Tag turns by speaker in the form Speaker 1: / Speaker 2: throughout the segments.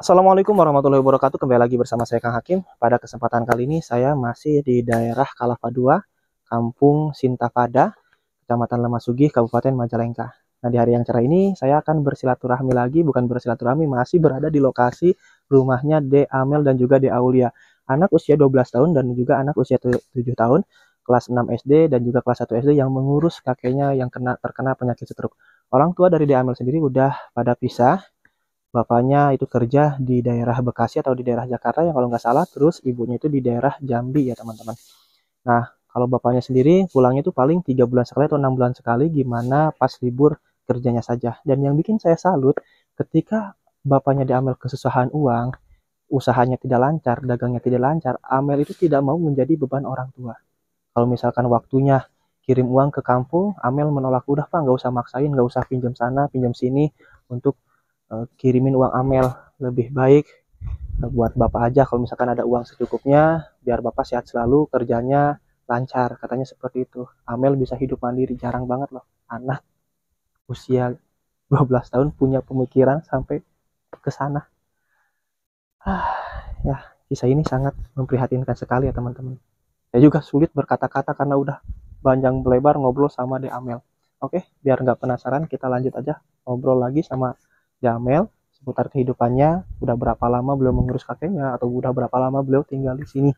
Speaker 1: Assalamualaikum warahmatullahi wabarakatuh. Kembali lagi bersama saya Kang Hakim. Pada kesempatan kali ini saya masih di daerah Kalapa 2, Kampung Sintafada, Kecamatan Lemasugi, Kabupaten Majalengka. Nah, di hari yang cerah ini saya akan bersilaturahmi lagi, bukan bersilaturahmi, masih berada di lokasi rumahnya De Amel dan juga De Aulia. Anak usia 12 tahun dan juga anak usia 7 tahun, kelas 6 SD dan juga kelas 1 SD yang mengurus kakeknya yang terkena penyakit stroke. Orang tua dari De Amel sendiri udah pada pisah. Bapaknya itu kerja di daerah Bekasi atau di daerah Jakarta ya kalau nggak salah. Terus ibunya itu di daerah Jambi ya teman-teman. Nah, kalau bapaknya sendiri pulangnya itu paling 3 bulan sekali atau 6 bulan sekali, gimana pas libur kerjanya saja. Dan yang bikin saya salut, ketika bapaknya di Amel kesusahan uang, usahanya tidak lancar, dagangnya tidak lancar, Amel itu tidak mau menjadi beban orang tua. Kalau misalkan waktunya kirim uang ke kampung, Amel menolak, udah Pak, nggak usah maksain, nggak usah pinjam sana, pinjam sini untuk kirimin uang Amel. Lebih baik buat Bapak aja kalau misalkan ada uang secukupnya, biar Bapak sehat selalu, kerjanya lancar. Katanya seperti itu. Amel bisa hidup mandiri, jarang banget loh. Anak usia 12 tahun punya pemikiran sampai ke sana. Ya, kisah ini sangat memprihatinkan sekali ya teman-teman. Saya juga sulit berkata-kata karena udah panjang lebar ngobrol sama De Amel. Oke, biar nggak penasaran, kita lanjut aja ngobrol lagi sama De Amel seputar kehidupannya. Udah berapa lama beliau mengurus kakeknya atau udah berapa lama beliau tinggal di sini.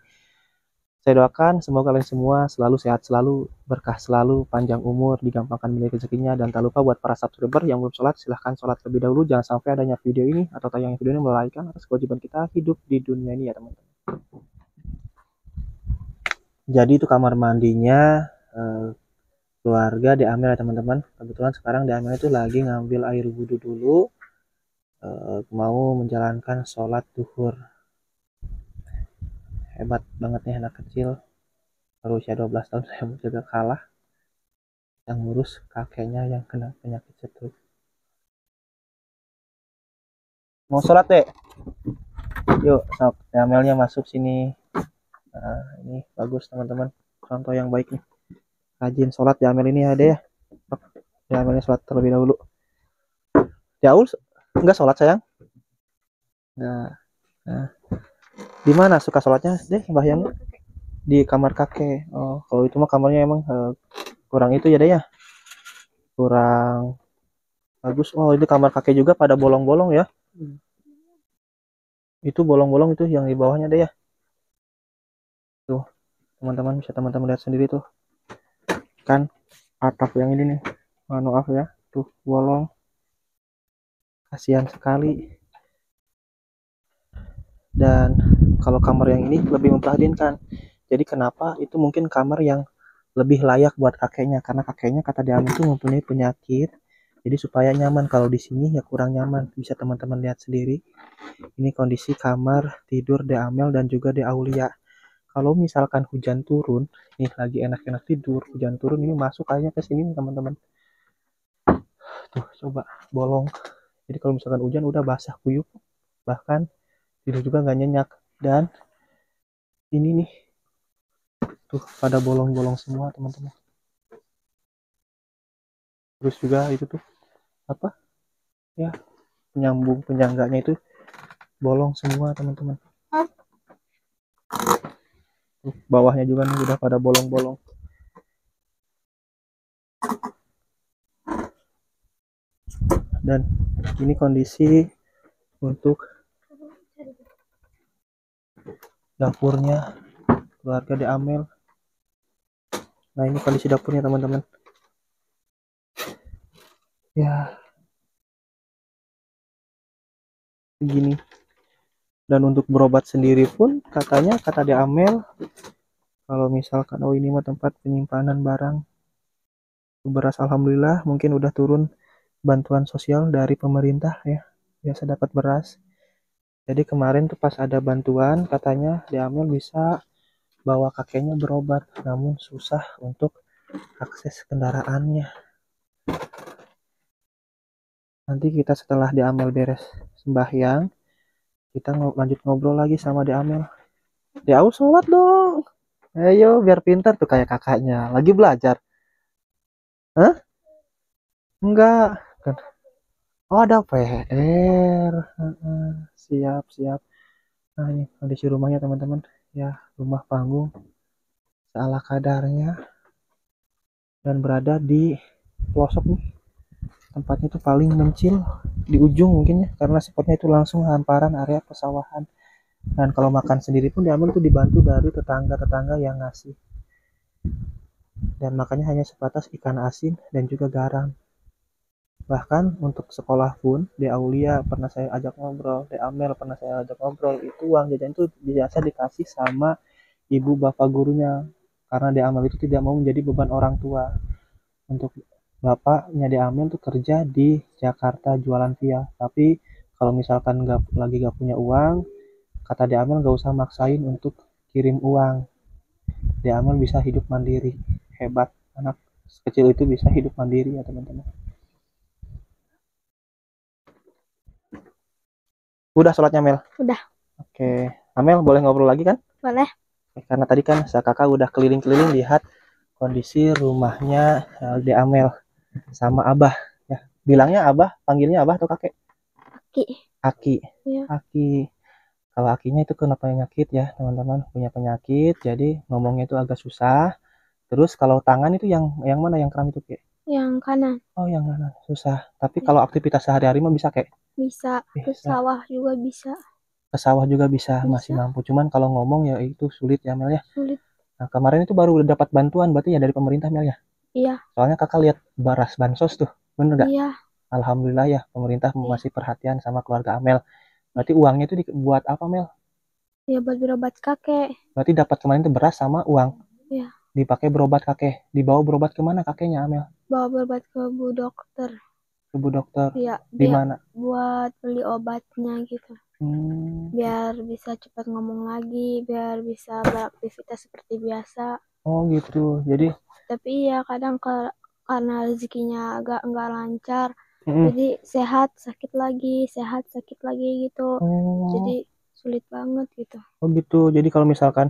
Speaker 1: Saya doakan semoga kalian semua selalu sehat, selalu berkah, selalu panjang umur, digampangkan milih rezekinya. Dan tak lupa buat para subscriber yang belum sholat, silahkan sholat lebih dahulu. Jangan sampai adanya video ini atau tayangan video ini melalaikan atas kewajiban kita hidup di dunia ini ya teman-teman. Jadi itu kamar mandinya keluarga De Amel ya teman-teman. Kebetulan sekarang De Amel itu lagi ngambil air wudhu dulu, mau menjalankan sholat duhur. Hebat banget nih anak kecil baru usia 12 tahun saya juga kalah yang ngurus kakeknya yang kena penyakit stroke. Mau sholat deh, yuk sok De Amelnya masuk sini. Nah, ini bagus teman-teman, contoh yang baik nih, rajin sholat De Amel ini ada ya. De Amelnya sholat terlebih dahulu. Jauh enggak sholat sayang? Nah, di mana suka sholatnya deh Mbah di kamar kakek. Oh, kalau itu mah kamarnya emang kurang itu ya deh ya, kurang bagus. Oh, itu kamar kakek juga pada bolong-bolong ya. Itu bolong-bolong itu yang di bawahnya deh ya. Tuh, teman-teman bisa teman-teman lihat sendiri tuh. Kan atap yang ini nih. Maaf ya, tuh bolong. Kasihan sekali. Dan kalau kamar yang ini lebih memprihatinkan. Jadi kenapa itu mungkin kamar yang lebih layak buat kakeknya, karena kakeknya kata dia itu mempunyai penyakit. Jadi supaya nyaman, kalau di sini ya kurang nyaman. Bisa teman-teman lihat sendiri. Ini kondisi kamar tidur De Amel dan juga De Aulia. Kalau misalkan hujan turun, nih lagi enak-enak tidur, hujan turun ini masuk kayaknya ke sini teman-teman. Tuh coba bolong. Jadi kalau misalkan hujan udah basah kuyup, bahkan tidur juga nggak nyenyak. Dan ini nih tuh pada bolong-bolong semua teman-teman. Terus juga itu tuh apa ya, penyambung penyangganya itu bolong semua teman-teman. Bawahnya juga nih udah pada bolong-bolong. Dan ini kondisi untuk dapurnya keluarga De Amel. Nah, ini kondisi dapurnya teman-teman. Ya, begini. Dan untuk berobat sendiri pun katanya kata De Amel, kalau misalkan oh ini mah tempat penyimpanan barang beras, alhamdulillah mungkin udah turun bantuan sosial dari pemerintah ya, biasa dapat beras. Jadi kemarin tuh pas ada bantuan katanya De Amel bisa bawa kakeknya berobat, namun susah untuk akses kendaraannya. Nanti kita setelah De Amel beres sembahyang, kita lanjut ngobrol lagi sama De Amel. De Au sholat dong, ayo biar pintar tuh kayak kakaknya, lagi belajar. Hah? Enggak kan, Oh, ada PR. Heeh, siap, siap. Nah, ini kondisi rumahnya teman-teman. Ya, rumah panggung seala kadarnya dan berada di pelosok nih. Tempatnya itu paling mencil di ujung mungkin ya, karena spotnya itu langsung hamparan area pesawahan. Dan kalau makan sendiri pun diambil tuh dibantu dari tetangga-tetangga yang ngasih. Dan makannya hanya sebatas ikan asin dan juga garam. Bahkan untuk sekolah pun, di Aulia pernah saya ajak ngobrol, di Amel pernah saya ajak ngobrol, itu uang jajan itu biasa dikasih sama ibu bapak gurunya. Karena di Amel itu tidak mau menjadi beban orang tua. Untuk bapaknya di Amel tuh kerja di Jakarta jualan via. Tapi kalau misalkan lagi gak punya uang, kata di Amel gak usah maksain untuk kirim uang. Di Amel bisa hidup mandiri. Hebat, anak kecil itu bisa hidup mandiri ya teman-teman. Udah sholatnya Mel?
Speaker 2: Udah.
Speaker 1: Oke, Amel boleh ngobrol lagi kan?
Speaker 2: Boleh.
Speaker 1: Karena tadi kan kakak udah keliling-keliling lihat kondisi rumahnya di Amel sama Abah. Ya, bilangnya Abah, panggilnya Abah atau kakek?
Speaker 2: Ki.
Speaker 1: Aki.
Speaker 2: Ya.
Speaker 1: Aki. Kalau Akinya itu kena penyakit ya teman-teman, punya penyakit, jadi ngomongnya itu agak susah. Terus kalau tangan itu yang mana yang kram itu kayak?
Speaker 2: Yang kanan.
Speaker 1: Oh yang mana? Susah. Tapi
Speaker 2: Ya.
Speaker 1: kalau aktivitas sehari-hari mah bisa kayak?
Speaker 2: Bisa. Ke
Speaker 1: Bisa.
Speaker 2: sawah juga bisa.
Speaker 1: Ke sawah juga bisa, masih
Speaker 2: Bisa.
Speaker 1: mampu. Cuman kalau ngomong ya itu sulit ya Mel ya.
Speaker 2: Sulit.
Speaker 1: Nah, kemarin itu baru dapat bantuan berarti ya dari pemerintah Mel ya.
Speaker 2: Iya.
Speaker 1: Soalnya kakak lihat baras bansos tuh, bener gak?
Speaker 2: Iya.
Speaker 1: Alhamdulillah ya, pemerintah
Speaker 2: Iya.
Speaker 1: masih perhatian sama keluarga Amel. Berarti uangnya itu buat apa Mel?
Speaker 2: Ya buat berobat kakek.
Speaker 1: Berarti dapat kemarin itu beras sama uang.
Speaker 2: Ya.
Speaker 1: Dipakai berobat kakek. Dibawa berobat kemana kakeknya Amel?
Speaker 2: Bawa berobat ke bu dokter.
Speaker 1: Ke bu dokter.
Speaker 2: Iya.
Speaker 1: Di
Speaker 2: Dia
Speaker 1: mana?
Speaker 2: buat beli obatnya gitu.
Speaker 1: Hmm.
Speaker 2: Biar bisa cepat ngomong lagi. Biar bisa beraktivitas seperti biasa.
Speaker 1: Oh gitu. Jadi,
Speaker 2: Tapi ya kadang karena rezekinya agak nggak lancar.
Speaker 1: mm,
Speaker 2: Jadi sehat sakit lagi gitu. Jadi
Speaker 1: oh,
Speaker 2: sulit banget gitu.
Speaker 1: oh gitu. Jadi kalau misalkan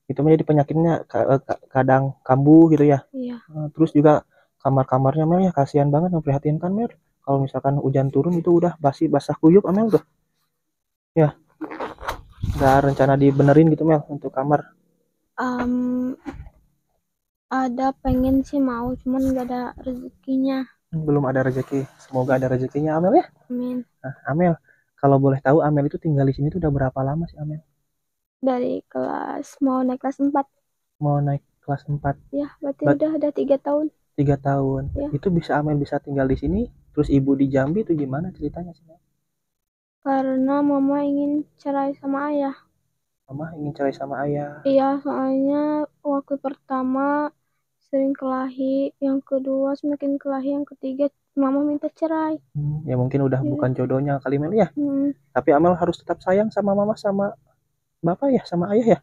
Speaker 1: itu menjadi penyakitnya kadang kambuh gitu ya.
Speaker 2: Iya.
Speaker 1: Terus juga kamar-kamarnya Mel ya kasihan banget memprihatinkan Mel. Kalau misalkan hujan turun itu udah basi basah kuyup Amel tuh. Ya, nggak rencana dibenerin gitu Mel untuk kamar.
Speaker 2: Em, ada pengen sih mau, cuman nggak ada rezekinya.
Speaker 1: Belum ada rezeki. Semoga ada rezekinya Amel ya.
Speaker 2: Amin.
Speaker 1: Nah, Amel, kalau boleh tahu Amel itu tinggal di sini tuh udah berapa lama sih Amel?
Speaker 2: Dari kelas mau naik kelas 4
Speaker 1: Mau naik kelas 4,
Speaker 2: ya, berarti
Speaker 1: bat
Speaker 2: udah ada 3 tahun
Speaker 1: 3 tahun.
Speaker 2: ya.
Speaker 1: Itu bisa Amel bisa tinggal di sini, terus ibu di Jambi itu gimana ceritanya sih? Mel?
Speaker 2: Karena mama ingin cerai sama ayah.
Speaker 1: Mama ingin cerai sama ayah.
Speaker 2: Iya, soalnya waktu pertama sering kelahi, yang kedua semakin kelahi, yang ketiga mama minta cerai.
Speaker 1: Ya mungkin udah
Speaker 2: Ya.
Speaker 1: bukan jodohnya kali Mel ya.
Speaker 2: Hmm.
Speaker 1: Tapi Amel harus tetap sayang sama mama sama bapak ya, sama ayah ya.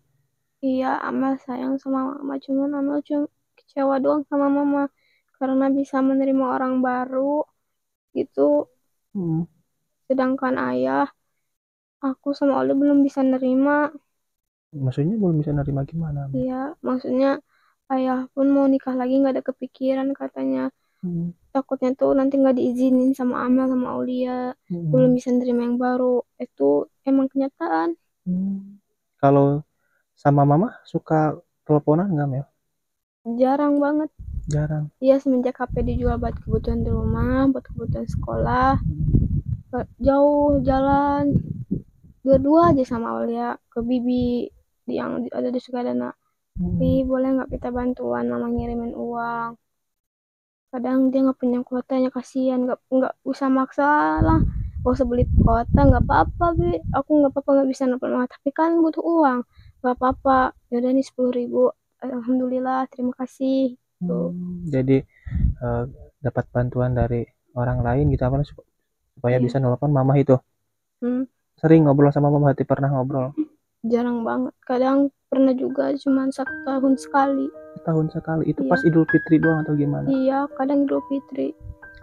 Speaker 2: Iya, Amel sayang sama mama, cuman Amel cuma kecewa doang sama mama karena bisa menerima orang baru gitu.
Speaker 1: Hmm.
Speaker 2: Sedangkan ayah, aku sama Oli belum bisa nerima.
Speaker 1: Maksudnya belum bisa nerima gimana Mel?
Speaker 2: Iya, maksudnya ayah pun mau nikah lagi nggak ada kepikiran katanya.
Speaker 1: Hmm.
Speaker 2: Takutnya tuh nanti nggak diizinin sama Amel sama Aulia, belum
Speaker 1: Hmm.
Speaker 2: bisa nerima yang baru. Itu emang kenyataan.
Speaker 1: Hmm. Kalau sama mama suka teleponan nggak Mel?
Speaker 2: Jarang banget.
Speaker 1: Jarang.
Speaker 2: Iya, semenjak HP dijual buat kebutuhan di rumah, buat kebutuhan sekolah, jauh jalan berdua aja sama Aulia ke Bibi yang ada di Sukadana. Bi,
Speaker 1: Hmm.
Speaker 2: boleh nggak kita bantuan mama ngirimin uang? Kadang dia nggak punya kuotanya, kasihan, nggak usah maksa lah, gak usah beli kuota, nggak apa-apa Bi, aku nggak apa-apa nggak bisa nelfon mama, tapi kan butuh uang. Nggak apa-apa, yaudah nih 10.000, alhamdulillah, terima kasih tuh.
Speaker 1: Jadi eh, dapat bantuan dari orang lain gitu apa supaya
Speaker 2: Iya.
Speaker 1: bisa nelpon mama itu.
Speaker 2: Hmm,
Speaker 1: Sering ngobrol sama mama, berarti pernah ngobrol.
Speaker 2: jarang banget, kadang pernah juga cuma 1 tahun sekali.
Speaker 1: Setahun sekali. Itu pas
Speaker 2: Iya.
Speaker 1: Idul Fitri doang atau gimana?
Speaker 2: Iya, kadang Idul Fitri.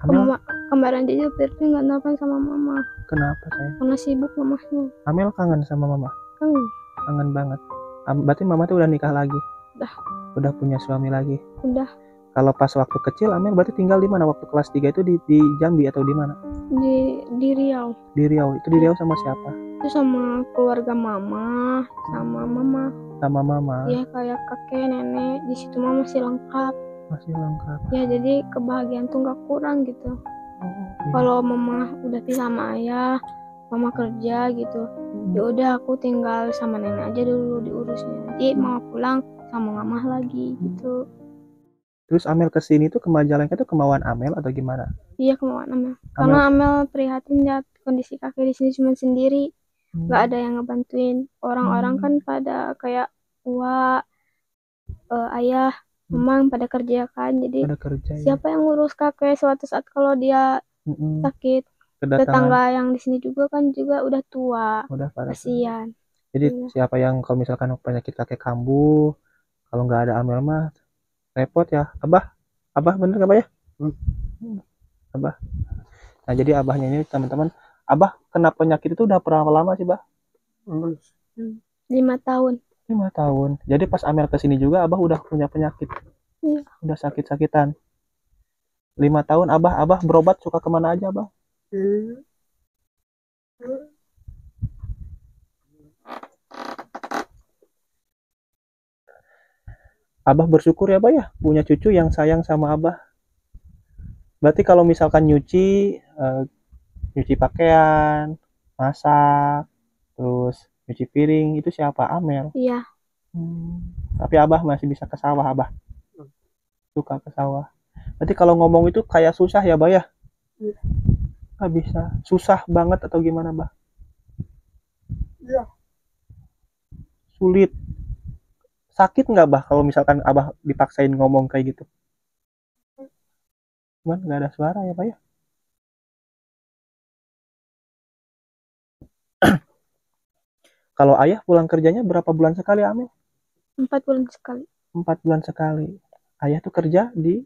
Speaker 1: Amel,
Speaker 2: Kemarin aja Idul Fitri nggak nelfon sama mama
Speaker 1: kenapa saya?
Speaker 2: karena sibuk mamahnya.
Speaker 1: Amel kangen sama mama.
Speaker 2: Kan
Speaker 1: Kangen banget. Berarti mama tuh udah nikah lagi.
Speaker 2: udah
Speaker 1: Udah punya suami lagi.
Speaker 2: udah
Speaker 1: Kalau pas waktu kecil Amel berarti tinggal di mana? Waktu kelas 3 itu di Jambi atau di mana?
Speaker 2: Di Riau.
Speaker 1: Di Riau. Itu di Riau sama siapa?
Speaker 2: Itu sama keluarga mama, sama mama.
Speaker 1: Sama mama.
Speaker 2: Ya kayak kakek, nenek, di situ mah masih lengkap.
Speaker 1: Masih lengkap.
Speaker 2: Ya jadi kebahagiaan tuh nggak kurang gitu. Kalau mama udah pisah sama ayah, mama kerja gitu, ya udah aku tinggal sama nenek aja dulu diurusnya. Nanti mama pulang sama mama lagi gitu.
Speaker 1: Terus Amel kesini tuh ke Majalengka tuh kemauan Amel atau gimana?
Speaker 2: Iya kemauan Amel. Karena Amel prihatin lihat kondisi kakek di sini cuma sendiri, nggak ada yang ngebantuin. Orang-orang kan pada kayak wah ayah, memang pada kerja kan. Jadi
Speaker 1: Pada kerja,
Speaker 2: siapa yang ngurus kakek suatu saat kalau dia sakit? Tetangga yang di sini juga kan juga udah tua,
Speaker 1: udah pada
Speaker 2: kasihan.
Speaker 1: jadi siapa yang kalau misalkan penyakit kakek kambuh, kalau nggak ada Amel mah repot ya. Abah bener nggak Abah ya? Abah. Nah jadi abahnya ini teman-teman, Abah kena penyakit itu udah berapa lama sih, Bah?
Speaker 2: 5 tahun.
Speaker 1: 5 tahun. Jadi pas Amel kesini juga Abah udah punya penyakit.
Speaker 2: Iya.
Speaker 1: Udah sakit-sakitan. 5 tahun Abah berobat suka kemana aja, Abah? Abah bersyukur ya, Abah ya, punya cucu yang sayang sama Abah. Berarti kalau misalkan nyuci pakaian, masak, terus nyuci piring, itu siapa? Amel.
Speaker 2: Iya.
Speaker 1: Tapi Abah masih bisa ke sawah, Abah. Suka ke sawah. Berarti kalau ngomong itu kayak susah ya, Bah ya? Nggak bisa. Susah banget atau gimana, Bah?
Speaker 2: Iya.
Speaker 1: Sulit. Sakit nggak, Bah, kalau misalkan Abah dipaksain ngomong kayak gitu? Cuman nggak ada suara ya, Bah ya? Kalau ayah pulang kerjanya berapa bulan sekali, Amel?
Speaker 2: 4 bulan sekali.
Speaker 1: 4 bulan sekali. Ayah tuh kerja di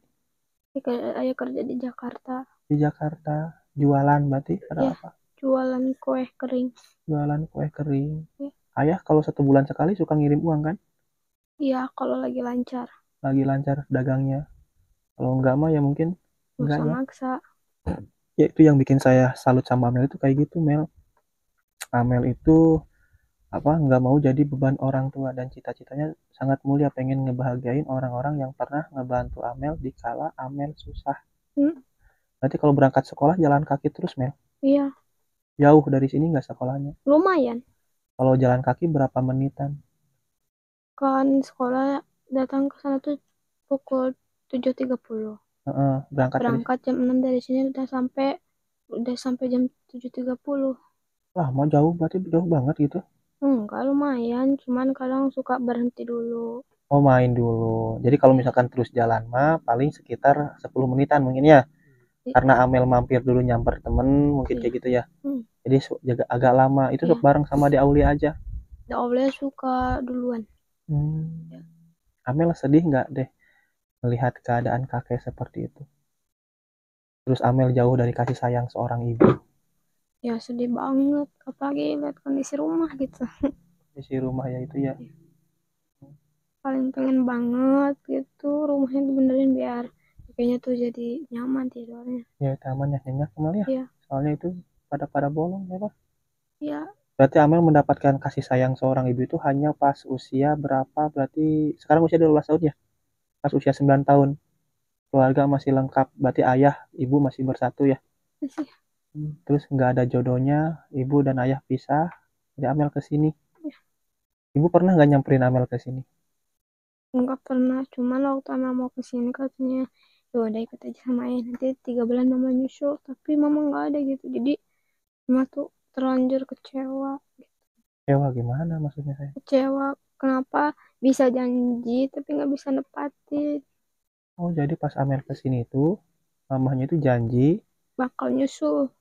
Speaker 2: Ayah kerja di Jakarta.
Speaker 1: Di Jakarta. Jualan berarti ada
Speaker 2: Ya,
Speaker 1: apa?
Speaker 2: jualan kue kering.
Speaker 1: Jualan kue kering.
Speaker 2: Ya.
Speaker 1: Ayah kalau 1 bulan sekali suka ngirim uang kan?
Speaker 2: Iya, kalau lagi lancar.
Speaker 1: Lagi lancar dagangnya. Kalau enggak mah ya mungkin enggak ya.
Speaker 2: Maksa.
Speaker 1: Ya itu yang bikin saya salut sama Amel itu kayak gitu, Mel. Amel itu apa nggak mau jadi beban orang tua dan cita-citanya sangat mulia, pengen ngebahagiain orang-orang yang pernah ngebantu Amel di kala Amel susah. Berarti kalau berangkat sekolah jalan kaki terus, Mel?
Speaker 2: Iya.
Speaker 1: Jauh dari sini nggak sekolahnya?
Speaker 2: Lumayan.
Speaker 1: Kalau jalan kaki berapa menitan?
Speaker 2: Kan sekolah datang ke sana tuh pukul 7.30. Berangkat jam 6 dari sini udah sampai jam 7.30.
Speaker 1: Wah, mau jauh berarti jauh banget gitu.
Speaker 2: Enggak, lumayan, cuman kadang suka berhenti dulu.
Speaker 1: Oh, main dulu. Jadi kalau misalkan terus jalan mah paling sekitar 10 menitan mungkin ya. Karena Amel mampir dulu nyamper temen mungkin kayak gitu ya. Jadi agak lama. Itu sok bareng sama di Aulia aja.
Speaker 2: Di Aulia suka duluan.
Speaker 1: Amel sedih nggak deh melihat keadaan kakek seperti itu? Terus Amel jauh dari kasih sayang seorang ibu.
Speaker 2: Ya sedih banget, apalagi lihat kondisi rumah gitu.
Speaker 1: Kondisi rumah ya itu ya.
Speaker 2: Paling pengen banget gitu rumahnya dibenerin biar kayaknya tuh jadi nyaman tidurnya.
Speaker 1: Ya taman ya nyenyak Amel ya.
Speaker 2: Iya.
Speaker 1: Soalnya itu pada bolong ya Pak.
Speaker 2: Iya.
Speaker 1: Berarti Amel mendapatkan kasih sayang seorang ibu itu hanya pas usia berapa? Berarti sekarang usia 12 tahun ya? Pas usia 9 tahun. Keluarga masih lengkap. Berarti ayah, ibu masih bersatu ya?
Speaker 2: Masih.
Speaker 1: Terus nggak ada jodohnya, ibu dan ayah pisah. Jadi Amel ke sini.
Speaker 2: Ya.
Speaker 1: Ibu pernah nggak nyamperin Amel ke sini?
Speaker 2: Enggak pernah, cuman waktu Amel mau ke sini katanya ya udah ikut aja sama ayah, nanti 3 bulan mama nyusul, tapi mama nggak ada gitu. Jadi mama tuh terlanjur kecewa gitu.
Speaker 1: Kecewa gimana maksudnya saya?
Speaker 2: Kecewa kenapa bisa janji tapi nggak bisa nepatin.
Speaker 1: Oh jadi pas Amel ke sini itu mamahnya itu janji
Speaker 2: Bakal nyusul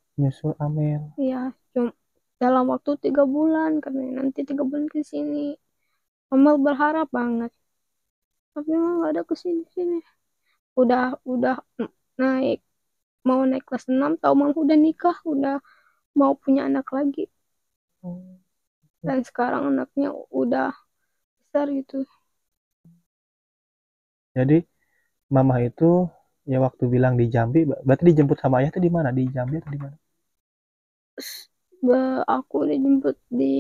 Speaker 1: Amel.
Speaker 2: ya, cuma dalam waktu 3 bulan karena nanti 3 bulan ke sini. Mama berharap banget, tapi mama nggak ada kesini sini. Udah naik, mau naik kelas 6 tahu mama udah nikah, udah mau punya anak lagi. Dan sekarang anaknya udah besar gitu.
Speaker 1: Jadi mama itu ya waktu bilang di Jambi, berarti dijemput sama ayah tuh di mana? Di Jambi atau di mana?
Speaker 2: Aku dijemput di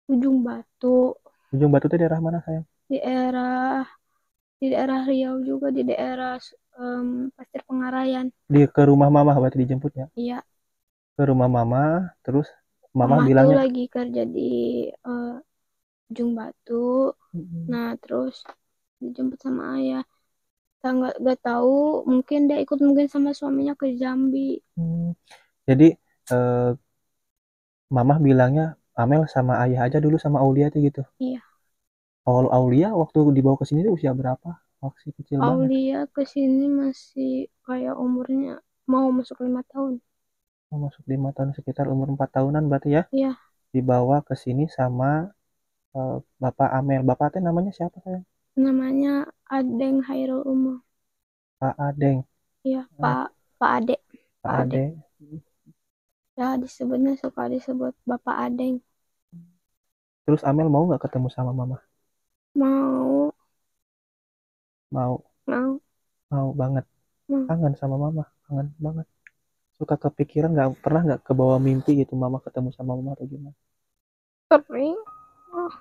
Speaker 2: Ujung Batu,
Speaker 1: Ujung Batu itu daerah mana sayang?
Speaker 2: di daerah di daerah Riau juga, di daerah Pasir Pengarayan.
Speaker 1: Ke rumah mama berarti dijemputnya.
Speaker 2: Iya,
Speaker 1: Ke rumah mama, terus mama
Speaker 2: mama tuh
Speaker 1: bilangnya,
Speaker 2: lagi kerja di eh, Ujung Batu.
Speaker 1: "Mm,
Speaker 2: Nah, terus dijemput sama ayah. Saya nggak tahu, mungkin dia ikut mungkin sama suaminya ke Jambi.
Speaker 1: mm." Jadi eh, mama bilangnya Amel sama ayah aja dulu sama Aulia tuh gitu.
Speaker 2: Iya,
Speaker 1: Kalau Aulia waktu dibawa ke sini tuh usia berapa? Masih kecil banget.
Speaker 2: Aulia ke sini masih kayak umurnya mau masuk 5 tahun.
Speaker 1: Mau masuk 5 tahun, sekitar umur 4 tahunan berarti ya.
Speaker 2: Iya,
Speaker 1: Dibawa ke sini sama Bapak Amel. Bapak teh namanya siapa sayang?
Speaker 2: namanya Adeng Hairul Umum.
Speaker 1: Pak Adeng.
Speaker 2: Iya,
Speaker 1: Ah,
Speaker 2: Pak Ade,
Speaker 1: Pak
Speaker 2: Pak Ade.
Speaker 1: Ade.
Speaker 2: Ya, disebutnya suka disebut Bapak Adeng.
Speaker 1: Terus Amel mau nggak ketemu sama mama?
Speaker 2: Mau,
Speaker 1: Mau,
Speaker 2: mau,
Speaker 1: mau banget.
Speaker 2: mau.
Speaker 1: Kangen sama mama, kangen banget. Suka kepikiran nggak, pernah nggak kebawa mimpi gitu mama ketemu sama mama atau gimana?
Speaker 2: Sering. Ah,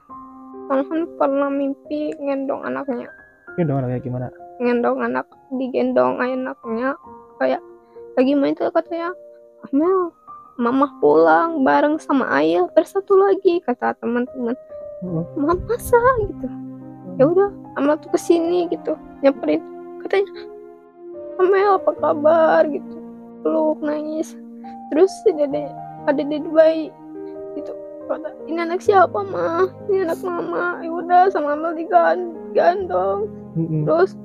Speaker 2: malahan pernah mimpi ngendong anaknya.
Speaker 1: Ini dong kayak gimana?
Speaker 2: Ngendong anak, digendong anaknya. Kayak lagi main tuh katanya, Amel, mama pulang bareng sama ayah bersatu lagi, kata teman-teman.
Speaker 1: Heeh.
Speaker 2: Mama masa gitu. Ya udah, Amel tuh kesini gitu, nyamperin. Katanya, Amel apa kabar gitu. Peluk nangis. Terus si dede ada di Dubai gitu. Kata, ini anak siapa mah? Ini anak mama. Ya udah sama Amel digandong.
Speaker 1: Mm-mm.
Speaker 2: Terus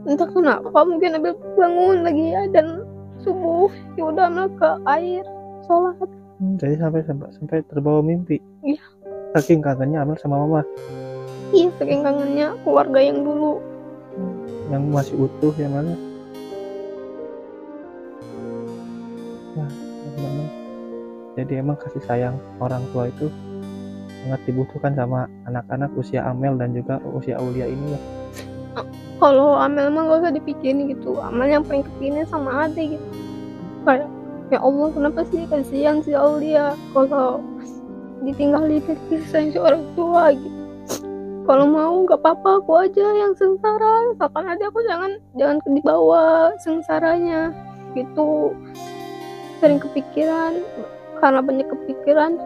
Speaker 2: entah kenapa mungkin Amel bangun lagi ya dan subuh. Ya udah Amel ke air sholat.
Speaker 1: Jadi sampai sampai sampai terbawa mimpi.
Speaker 2: Iya,
Speaker 1: Saking kangennya Amel sama mama
Speaker 2: iya saking kangennya keluarga yang dulu.
Speaker 1: yang masih utuh ya mana? Nah, teman-teman. Jadi emang kasih sayang orang tua itu sangat dibutuhkan sama anak-anak usia Amel dan juga usia Aulia ini ya.
Speaker 2: Kalau Amel mah gak usah dipikirin gitu. Amel yang paling kepikirin sama Ade gitu. Kayak ya Allah kenapa sih kasihan si Aulia kalau ditinggalin sayang si orang tua gitu. Kalau mau nggak apa-apa aku aja yang sengsara, kapan aja aku jangan dibawa sengsaranya gitu. Sering kepikiran, karena banyak kepikiran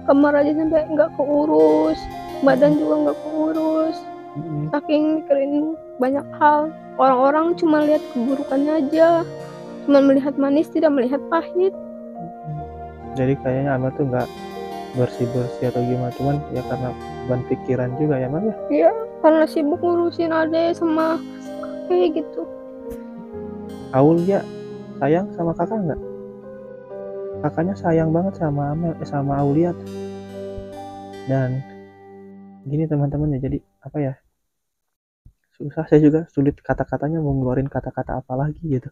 Speaker 2: kamar aja sampai nggak keurus, badan juga nggak keurus, saking mikirin banyak hal. Orang-orang cuma lihat keburukannya aja, cuma melihat manis tidak melihat pahit.
Speaker 1: Jadi kayaknya Amel tuh nggak bersih-bersih atau gimana, cuman ya karena beban pikiran juga ya Mel ya.
Speaker 2: Ya karena sibuk ngurusin ade sama kakek gitu.
Speaker 1: Aulia sayang sama kakak nggak? Kakaknya sayang banget sama Amel, sama Aulia. Dan gini teman-teman ya, jadi apa ya, susah, saya juga sulit kata-katanya mau ngeluarin kata-kata apa lagi gitu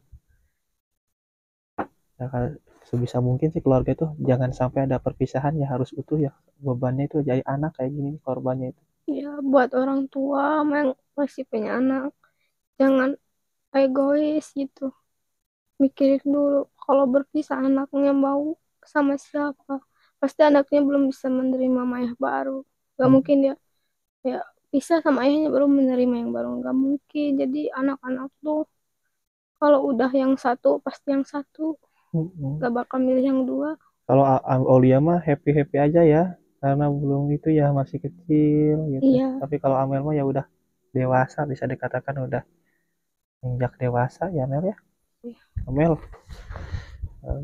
Speaker 1: ya. Kalau sebisa mungkin sih keluarga itu jangan sampai ada perpisahan ya, harus utuh ya. Bebannya itu jadi anak kayak gini korbannya itu.
Speaker 2: Ya buat orang tua yang masih punya anak jangan egois gitu, mikirin dulu kalau berpisah anaknya mau sama siapa, pasti anaknya belum bisa menerima ayah baru. Gak
Speaker 1: Hmm.
Speaker 2: mungkin ya, ya pisah sama ayahnya baru menerima yang baru, gak mungkin. Jadi anak-anak tuh kalau udah yang satu pasti yang satu, gak bakal milih yang dua.
Speaker 1: Kalau Aulia mah happy happy aja ya karena belum itu ya, masih kecil gitu.
Speaker 2: Iya,
Speaker 1: Tapi kalau Amel mah ya udah dewasa, bisa dikatakan udah menginjak dewasa ya Amel ya.
Speaker 2: iya.
Speaker 1: Amel, eh,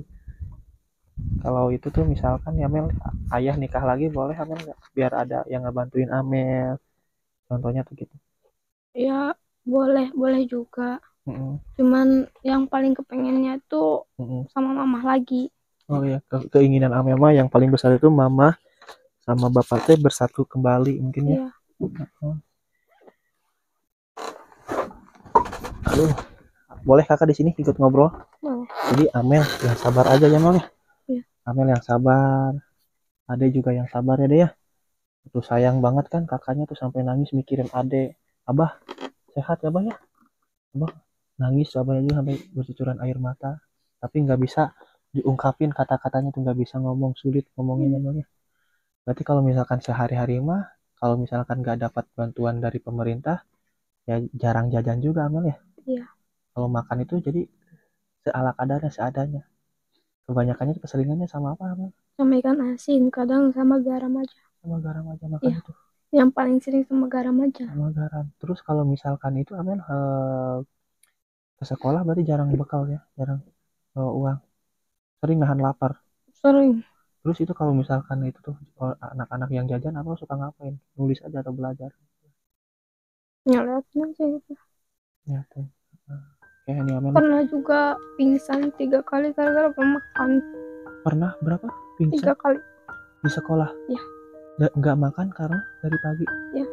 Speaker 1: kalau itu tuh misalkan ya Amel, ayah nikah lagi boleh Amel nggak, biar ada yang ngebantuin Amel contohnya tuh gitu.
Speaker 2: Ya boleh boleh juga,
Speaker 1: Mm-mm.
Speaker 2: cuman yang paling kepengennya tuh
Speaker 1: Mm-mm.
Speaker 2: sama mama lagi.
Speaker 1: Oh ya, keinginan Amel mah yang paling besar itu mama sama bapak teh bersatu kembali mungkin ya.
Speaker 2: Iya,
Speaker 1: Aduh, boleh kakak di sini ikut ngobrol?
Speaker 2: boleh.
Speaker 1: Jadi Amel yang sabar aja ya Mel ya.
Speaker 2: Iya.
Speaker 1: Amel yang sabar, Ade juga yang sabar ya deh ya. Tuh sayang banget kan kakaknya tuh sampai nangis mikirin Ade. Abah sehat ya Abah ya? Abah nangis abah aja sampai bercucuran air mata, tapi nggak bisa diungkapin kata-katanya tuh, nggak bisa ngomong, sulit ngomongnya namanya. Berarti kalau misalkan sehari-hari mah, kalau misalkan nggak dapat bantuan dari pemerintah, ya jarang jajan juga Amel ya.
Speaker 2: Iya,
Speaker 1: Kalau makan itu jadi seala kadarnya, seadanya. Kebanyakannya keseringannya sama apa Amel?
Speaker 2: sama ikan asin, kadang sama garam aja.
Speaker 1: Sama garam aja makan
Speaker 2: Iya,
Speaker 1: itu.
Speaker 2: yang paling sering sama garam aja.
Speaker 1: Sama garam. Terus kalau misalkan itu Amel ke sekolah berarti jarang bekal ya, jarang bawa uang. Sering nahan lapar.
Speaker 2: Sering
Speaker 1: Terus itu kalau misalkan itu tuh anak-anak yang jajan apa suka ngapain? Nulis aja atau belajar?
Speaker 2: ngeliatin aja gitu.
Speaker 1: Ya tuh. Kayak ini Amel
Speaker 2: Pernah juga pingsan 3 kali gara-gara pemakan.
Speaker 1: pernah berapa? Pingsan
Speaker 2: 3 kali.
Speaker 1: di sekolah.
Speaker 2: Ya,
Speaker 1: Nggak makan karena dari pagi.
Speaker 2: ya.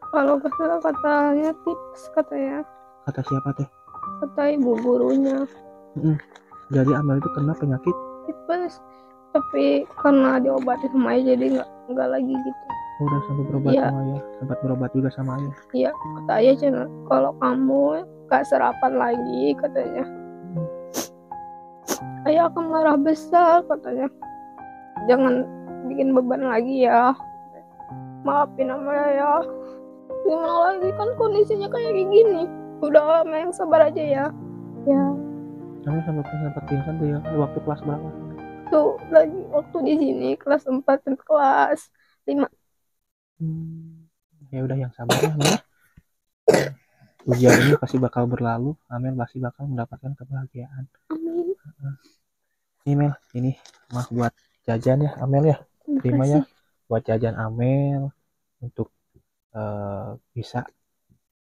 Speaker 2: Kalau gak salah katanya tips katanya.
Speaker 1: Kata siapa teh?
Speaker 2: Kata ibu gurunya.
Speaker 1: Mm-mm. Jadi Amel itu kena penyakit.
Speaker 2: Tipes. Tapi karena diobati sama ayah jadi nggak lagi gitu.
Speaker 1: Udah sampai berobat
Speaker 2: Iya.
Speaker 1: sama ayah, sempat berobat juga sama ayah.
Speaker 2: Iya, kata ayah cina kalau kamu gak sarapan lagi katanya. Ayah akan marah besar katanya. Jangan bikin beban lagi ya. Maafin sama ya. Gimana lagi kan kondisinya kayak gini. Udah main sabar aja ya. Ya,
Speaker 1: Amel sempat pingsan tuh ya, waktu kelas berapa?
Speaker 2: tuh lagi waktu di sini kelas 4 dan kelas 5.
Speaker 1: Ya udah yang sabar ya Amel. Ujian ini pasti bakal berlalu, Amel pasti bakal mendapatkan kebahagiaan.
Speaker 2: Amin.
Speaker 1: Ini Mel, ini maaf buat jajan ya Amel ya. Terima ya buat jajan Amel untuk bisa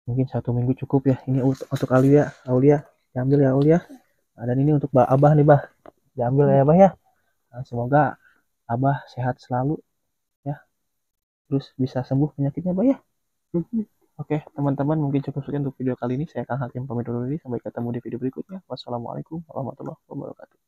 Speaker 1: mungkin 1 minggu cukup ya. Ini untuk Aulia diambil ya Aulia. Nah, dan ini untuk Abah nih Bah, diambil ya Bah ya. Nah, semoga Abah sehat selalu ya, terus bisa sembuh penyakitnya Bah ya. Oke teman-teman, mungkin cukup sekian untuk video kali ini. Saya Kang Hakim pamit dulu diri, sampai ketemu di video berikutnya. Wassalamualaikum warahmatullahi wabarakatuh.